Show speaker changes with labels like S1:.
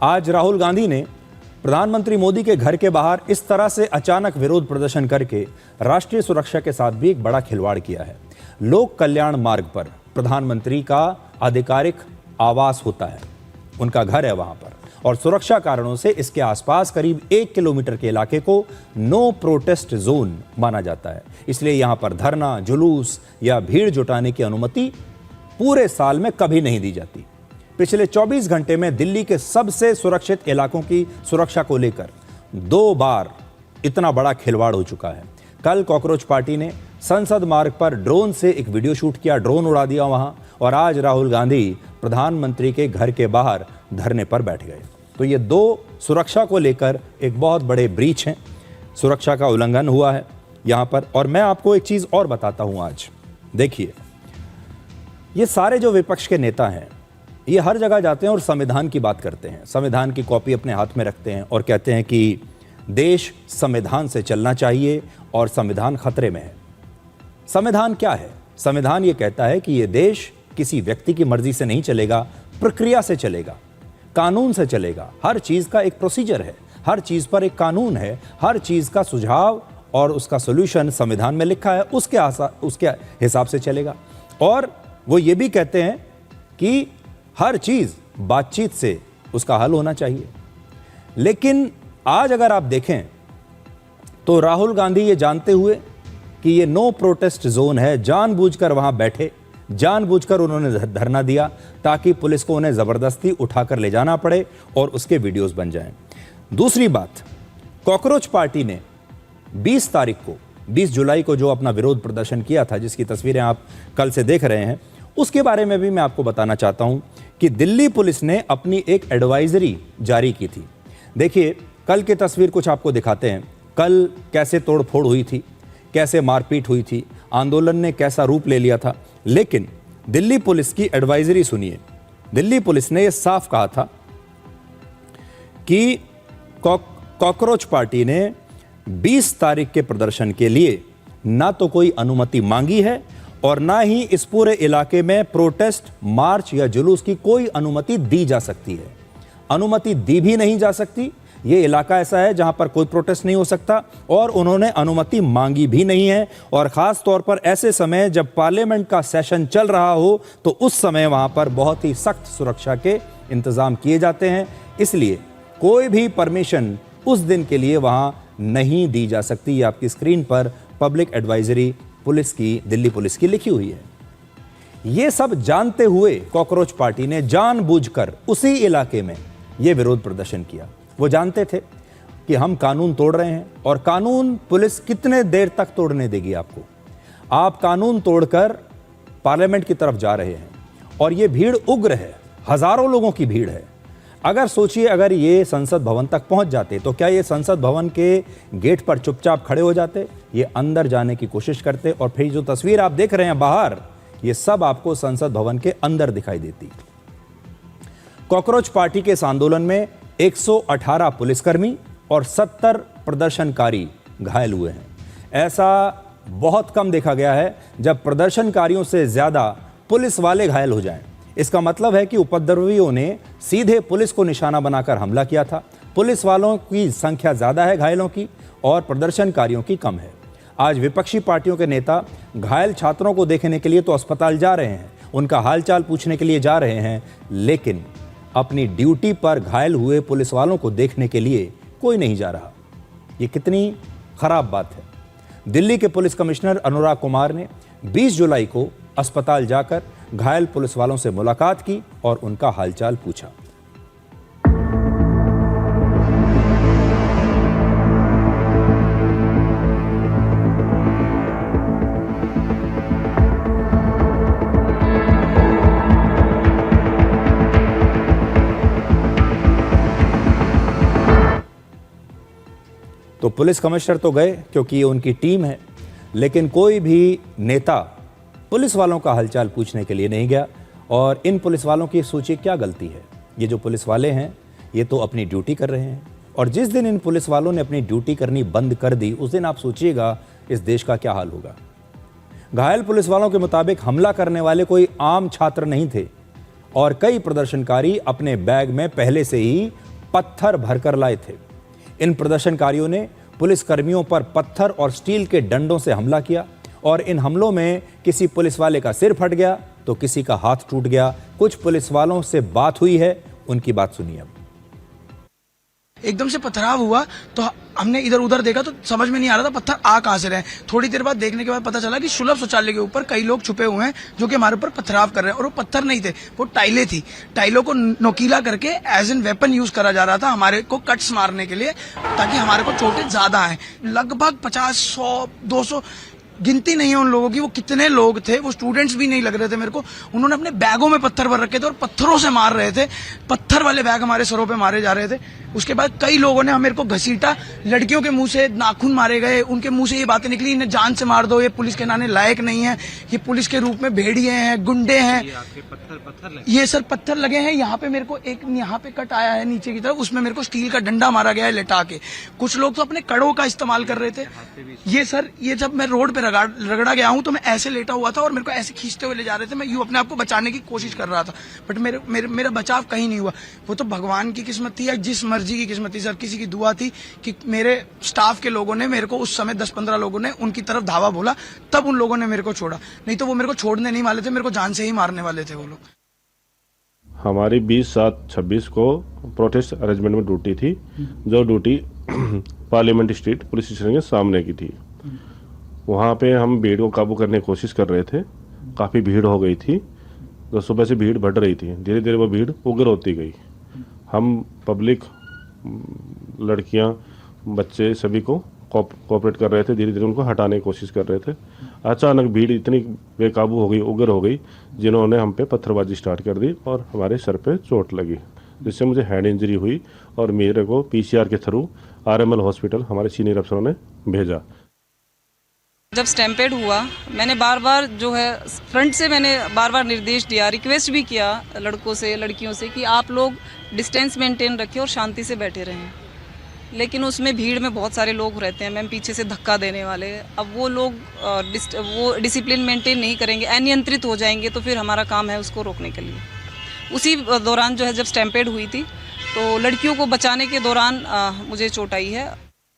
S1: आज राहुल गांधी ने प्रधानमंत्री मोदी के घर के बाहर इस तरह से अचानक विरोध प्रदर्शन करके राष्ट्रीय सुरक्षा के साथ भी एक बड़ा खिलवाड़ किया है। लोक कल्याण मार्ग पर प्रधानमंत्री का आधिकारिक आवास होता है, उनका घर है वहां पर, और सुरक्षा कारणों से इसके आसपास करीब 1 किलोमीटर के इलाके को नो प्रोटेस्ट जोन माना जाता है। इसलिए यहां पर धरना, जुलूस या भीड़ जुटाने की अनुमति पूरे साल में कभी नहीं दी जाती। पिछले 24 घंटे में दिल्ली के सबसे सुरक्षित इलाकों की सुरक्षा को लेकर 2 बार इतना बड़ा खिलवाड़ हो चुका है। कल कॉकरोच पार्टी ने संसद मार्ग पर ड्रोन से एक वीडियो शूट किया, ड्रोन उड़ा दिया वहां, और आज राहुल गांधी प्रधानमंत्री के घर के बाहर धरने पर बैठ गए। तो ये 2 सुरक्षा को लेकर एक बहुत बड़े ब्रीच हैं, सुरक्षा का उल्लंघन हुआ है यहां पर। और मैं आपको एक चीज और बताता हूं आज। देखिए, ये सारे जो विपक्ष के नेता हैं, ये हर जगह जाते हैं और संविधान की बात करते हैं, संविधान की कॉपी अपने हाथ में रखते हैं और कहते हैं कि देश संविधान से चलना चाहिए और संविधान खतरे में है। संविधान क्या है? संविधान ये कहता है कि ये देश किसी व्यक्ति की मर्जी से नहीं चलेगा, प्रक्रिया से चलेगा, कानून से चलेगा। हर चीज का एक प्रोसीजर है, हर चीज पर एक कानून है, हर चीज का सुझाव और उसका सॉल्यूशन संविधान में लिखा है, उसके हिसाब से चलेगा। और वो ये भी कहते हैं कि हर चीज बातचीत से उसका हल होना चाहिए। लेकिन आज अगर आप देखें तो राहुल गांधी ये जानते हुए कि ये नो प्रोटेस्ट जोन है, जानबूझकर वहां बैठे, जानबूझकर उन्होंने धरना दिया ताकि पुलिस को उन्हें जबरदस्ती उठाकर ले जाना पड़े और उसके वीडियोस बन जाएं। दूसरी बात, कॉकरोच पार्टी ने 20 तारीख को, 20 जुलाई को जो अपना विरोध प्रदर्शन किया था, जिसकी तस्वीरें आप कल से देख रहे हैं, उसके बारे में भी मैं आपको बताना चाहता हूं कि दिल्ली पुलिस ने अपनी एक एडवाइजरी जारी की थी। देखिए, कल की तस्वीर कुछ आपको दिखाते हैं। कल कैसे तोड़फोड़ हुई थी, कैसे मारपीट हुई थी, आंदोलन ने कैसा रूप ले लिया था। लेकिन दिल्ली पुलिस की एडवाइजरी सुनिए। दिल्ली पुलिस ने यह साफ कहा था कि कॉकरोच पार्टी ने 20 तारीख के प्रदर्शन के लिए ना तो कोई अनुमति मांगी है और ना ही इस पूरे इलाके में प्रोटेस्ट, मार्च या जुलूस की कोई अनुमति दी जा सकती है। अनुमति दी भी नहीं जा सकती। ये इलाका ऐसा है जहां पर कोई प्रोटेस्ट नहीं हो सकता और उन्होंने अनुमति मांगी भी नहीं है। और खास तौर पर ऐसे समय जब पार्लियामेंट का सेशन चल रहा हो तो उस समय वहां पर बहुत ही सख्त सुरक्षा के इंतजाम किए जाते हैं। इसलिए कोई भी परमिशन उस दिन के लिए वहां नहीं दी जा सकती। ये आपकी स्क्रीन पर पब्लिक एडवाइजरी पुलिस की, दिल्ली पुलिस की लिखी हुई है। ये सब जानते हुए कॉकरोच पार्टी ने जानबूझकर उसी इलाके में यह विरोध प्रदर्शन किया। वो जानते थे कि हम कानून तोड़ रहे हैं और कानून पुलिस कितने देर तक तोड़ने देगी आपको। आप कानून तोड़कर पार्लियामेंट की तरफ जा रहे हैं और ये भीड़ उग्र है, हजारों लोगों की भीड़ है। अगर सोचिए, अगर ये संसद भवन तक पहुंच जाते तो क्या ये संसद भवन के गेट पर चुपचाप खड़े हो जाते? ये अंदर जाने की कोशिश करते और फिर जो तस्वीर आप देख रहे हैं बाहर, ये सब आपको संसद भवन के अंदर दिखाई देती। कॉकरोच पार्टी के इस आंदोलन में 118 पुलिसकर्मी और 70 प्रदर्शनकारी घायल हुए हैं। ऐसा बहुत कम देखा गया है जब प्रदर्शनकारियों से ज्यादा पुलिस वाले घायल हो जाएं। इसका मतलब है कि उपद्रवियों ने सीधे पुलिस को निशाना बनाकर हमला किया था। पुलिस वालों की संख्या ज्यादा है घायलों की और प्रदर्शनकारियों की कम है। आज विपक्षी पार्टियों के नेता घायल छात्रों को देखने के लिए तो अस्पताल जा रहे हैं, उनका हालचाल पूछने के लिए जा रहे हैं, लेकिन अपनी ड्यूटी पर घायल हुए पुलिस वालों को देखने के लिए कोई नहीं जा रहा। ये कितनी खराब बात है। दिल्ली के पुलिस कमिश्नर अनुराग कुमार ने 20 जुलाई को अस्पताल जाकर घायल पुलिस वालों से मुलाकात की और उनका हालचाल पूछा। तो पुलिस कमिश्नर तो गए क्योंकि ये उनकी टीम है, लेकिन कोई भी नेता पुलिस वालों का हालचाल पूछने के लिए नहीं गया। और इन पुलिस वालों की सोचिए क्या गलती है। ये जो पुलिस वाले हैं ये तो अपनी ड्यूटी कर रहे हैं और जिस दिन इन पुलिस वालों ने अपनी ड्यूटी करनी बंद कर दी उस दिन आप सोचिएगा इस देश का क्या हाल होगा। घायल पुलिस वालों के मुताबिक हमला करने वाले कोई आम छात्र नहीं थे और कई प्रदर्शनकारी अपने बैग में पहले से ही पत्थर भरकर लाए थे। इन प्रदर्शनकारियों ने पुलिस कर्मियों पर पत्थर और स्टील के डंडों से हमला किया और इन हमलों में किसी पुलिस वाले का सिर फट गया तो किसी का हाथ टूट गया। कुछ पुलिस वालों से बात हुई है, उनकी बात सुनिए अब।
S2: एकदम से पथराव हुआ तो हमने इधर उधर देखा तो समझ में नहीं आ रहा था पत्थर आ कहां से रहे। थोड़ी देर बाद देखने के बाद पता चला कि सुलभ शौचालय के ऊपर कई लोग छुपे हुए हैं जो कि हमारे ऊपर पथराव कर रहे हैं। और वो पत्थर नहीं थे, वो टाइलें थी। टाइलों को नोकीला करके एज एन वेपन यूज करा जा रहा था हमारे को कट्स मारने के लिए, ताकि हमारे को चोटें ज्यादा आए। लगभग 50, 100, 200 गिनती नहीं है उन लोगों की, वो कितने लोग थे, वो स्टूडेंट्स भी नहीं लग रहे थे मेरे को। उन्होंने अपने बैगों में पत्थर भर रखे थे और पत्थरों से मार रहे थे। पत्थर वाले बैग हमारे सरों पे मारे जा रहे थे। उसके बाद कई लोगों ने मेरे को घसीटा, लड़कियों के मुंह से नाखून मारे गए, उनके मुंह से ये बातें निकली, इन्हें जान से मार दो, ये पुलिस के नाने लायक नहीं है, ये पुलिस के रूप में भेड़िए हैं, गुंडे हैं। ये सर पत्थर लगे हैं। यहाँ पे मेरे को एक यहाँ पे कट आया है नीचे की तरफ, उसमें मेरे को स्टील का डंडा मारा गया है लेटा के। कुछ लोग तो अपने कड़ों का इस्तेमाल कर रहे थे। ये सर, ये जब मैं रोड पे रगड़ा गया हूँ तो मैं ऐसे लेटा हुआ था और मेरे को ऐसे खींचते हुए ले जा रहे थे। मैं यूं अपने आप को बचाने की कोशिश कर रहा था, बट मेरा बचाव कहीं नहीं हुआ। वो तो भगवान की किस्मत थी या जिस मर्जी की किस्मत थी सर। किसी की दुआ थी कि मेरे स्टाफ के लोगों ने मेरे को उस समय 10-15 लोगों ने उनकी तरफ धावा बोला, तब उन लोगों ने मेरे को छोड़ा। नहीं तो वो मेरे को छोड़ने नहीं वाले थे, मेरे को जान से ही मारने वाले थे वो लोग।
S3: हमारी 20/7/26 को प्रोटेस्ट अरेंजमेंट में ड्यूटी थी, जो duty parliament street police station के सामने की थी। वहाँ पे हम भीड़ को काबू करने की कोशिश कर रहे थे। काफ़ी भीड़ हो गई थी, तो सुबह से भीड़ बढ़ रही थी। धीरे धीरे वो भीड़ उग्र होती गई। हम पब्लिक, लड़कियां, बच्चे सभी को कोऑपरेट कर रहे थे। धीरे धीरे उनको हटाने की कोशिश कर रहे थे। अचानक भीड़ इतनी बेकाबू हो गई, उग्र हो गई, जिन्होंने हम पे पत्थरबाजी स्टार्ट कर दी और हमारे सर पे चोट लगी, जिससे मुझे हेड इंजरी हुई और मेरे को पीसीआर के थ्रू आरएमएल हॉस्पिटल हमारे सीनियर अफसरों ने भेजा।
S4: जब स्टैम्पेड हुआ, मैंने बार बार जो है फ्रंट से मैंने बार बार निर्देश दिया, रिक्वेस्ट भी किया लड़कों से, लड़कियों से कि आप लोग डिस्टेंस मेंटेन रखें और शांति से बैठे रहें। लेकिन उसमें भीड़ में बहुत सारे लोग रहते हैं मैम, पीछे से धक्का देने वाले। अब वो लोग वो डिसिप्लिन मेंटेन नहीं करेंगे, अनियंत्रित हो जाएंगे, तो फिर हमारा काम है उसको रोकने के लिए। उसी दौरान जो है जब स्टैम्पेड हुई थी तो लड़कियों को बचाने के दौरान मुझे चोट आई है।